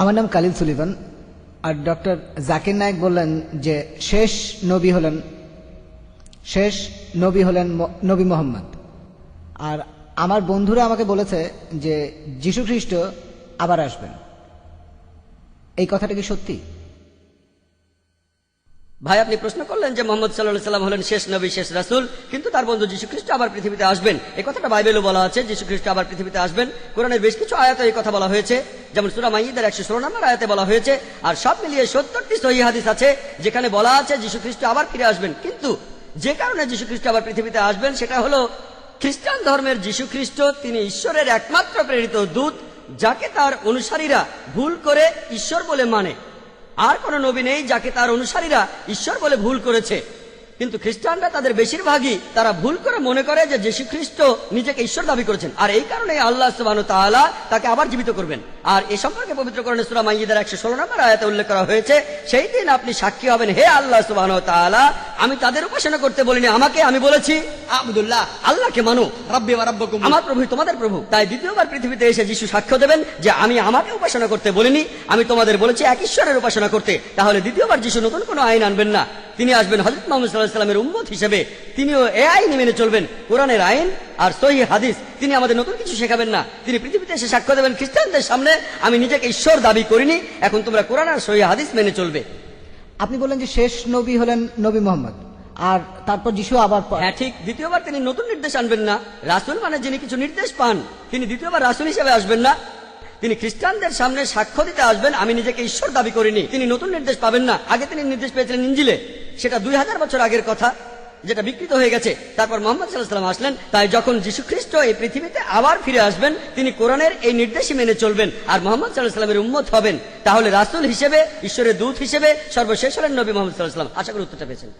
আমার নাম কালিল সুলিভান। আর ডক্টর জাকির নায়েক বললেন যে শেষ নবী হলেন নবী মোহাম্মদ। আর আমার বন্ধুরা আমাকে বলেছে যে যীশু খ্রিস্ট আবার আসবেন। এই কথাটা কি সত্যি? ভাই, আপনি প্রশ্ন করলেন যে মোহাম্মদ সাল্লাল্লাহু আলাইহি সাল্লাম হলেন শেষ নবী, শেষ রাসূল, কিন্তু তার বন্ধু যীশু খ্রিস্ট আবার পৃথিবীতে আসবেন। এই কথাটা বাইবেলে বলা আছে, যীশু খ্রিস্ট আবার পৃথিবীতে আসবেন। কোরআনের বেশ কিছু আয়াতে এই কথা বলা হয়েছে, যেমন সূরা মাইদার 116 নম্বর আয়াতে বলা হয়েছে। আর সব মিলিয়ে 70টি সহিহ হাদিস আছে যেখানে বলা আছে যীশু খ্রিস্ট আবার ফিরে আসবেন। কিন্তু যে কারণে যীশু খ্রিস্ট আবার পৃথিবীতে আসবেন সেটা হলো খ্রিস্টান ধর্মের যীশু খ্রিস্ট তিনি ঈশ্বরের একমাত্র প্রেরিত দূত, যাকে তার অনুসারীরা ভুল করে ঈশ্বর বলে মানে। আর কোন নবী নেই যাকে তার অনুসারীরা ঈশ্বর বলে ভুল করেছে। কিন্তু খ্রিস্টানরা তাদের বেশিরভাগই তারা ভুল করে মনে করে যে যীশু খ্রিস্ট নিজেকে ঈশ্বর দাবি করেছেন, আর এই কারণে আল্লাহ সুবহানাহু ওয়া তাআলা তাকে আবার জীবিত করবেন। আর এ সম্পর্কে পবিত্র কোরআনে সূরা মাইদার 116 নম্বর আয়াতে উল্লেখ করা হয়েছে, সেই দিন আপনি সাক্ষী হবেন, হে আল্লাহ সুবহানাহু ওয়া তাআলা, আমি তাদের উপাসনা করতে বলিনি, আমি বলেছি আবুদুল্লাহ, আল্লাহকে মানো, রাব্বি ওয়া রাব্বুকুম, আমার প্রভু তোমাদের প্রভু। তাই দ্বিতীয়বার পৃথিবীতে এসে যীশু সাক্ষ্য দেবেন যে আমি আমাকে উপাসনা করতে বলিনি, আমি তোমাদের বলেছি এক ঈশ্বরের উপাসনা করতে। তাহলে দ্বিতীয়বার যীশু নতুন কোনো আইন আনবেন না, তিনি আসবেন হযরত মুহাম্মদ সাল্লাল্লাহু আলাইহি ওয়াসাল্লামের উম্মত হিসেবে। তিনিও এই আইন মেনে চলবেন, কোরআনের আইন আর সহিহ হাদিস। তিনি আমাদের নতুন কিছু শেখাবেন না। তিনি পৃথিবীতে এসে সাক্ষ্য দেবেন খ্রিস্টানদের সামনে, আমি নিজেকে ঈশ্বর দাবি করিনি, এখন তোমরা কোরআন আর সহিহ হাদিস মেনে চলবে। আপনি বললেন যে শেষ নবী হলেন নবী মোহাম্মদ, আর তারপর যীশু আবার হ্যাঁ ঠিক, দ্বিতীয়বার তিনি নতুন নির্দেশ আনবেন না। রাসূল মানে যিনি কিছু নির্দেশ পান, তিনি দ্বিতীয়বার রাসূল হিসেবে আসবেন না। তিনি খ্রিস্টানদের সামনে সাক্ষ্য দিতে আসবেন, আমি নিজেকে ঈশ্বর দাবি করিনি। তিনি নতুন নির্দেশ পাবেন না। আগে তিনি নির্দেশ পেয়েছিলেন ইনজিলে, সেটা 2000 বছর আগের কথা, যেটা বিকৃত হয়ে গেছে। তারপর মুহাম্মদ সাল্লাল্লাহু আলাইহি ওয়াসাল্লাম আসলেন। তাই যখন যীশু খ্রিস্ট এই পৃথিবীতে আবার ফিরে আসবেন, তিনি কোরআনের এই নির্দেশই মেনে চলবেন আর মুহাম্মদ সাল্লাল্লাহু আলাইহি ওয়াসাল্লামের উম্মত হবেন। তাহলে রাসূল হিসেবে, ঈশ্বরের দূত হিসেবে সর্বশেষ হলেন নবী মুহাম্মদ সাল্লাল্লাহু আলাইহি ওয়াসাল্লাম। আশা করি উত্তরটা পেয়েছেন।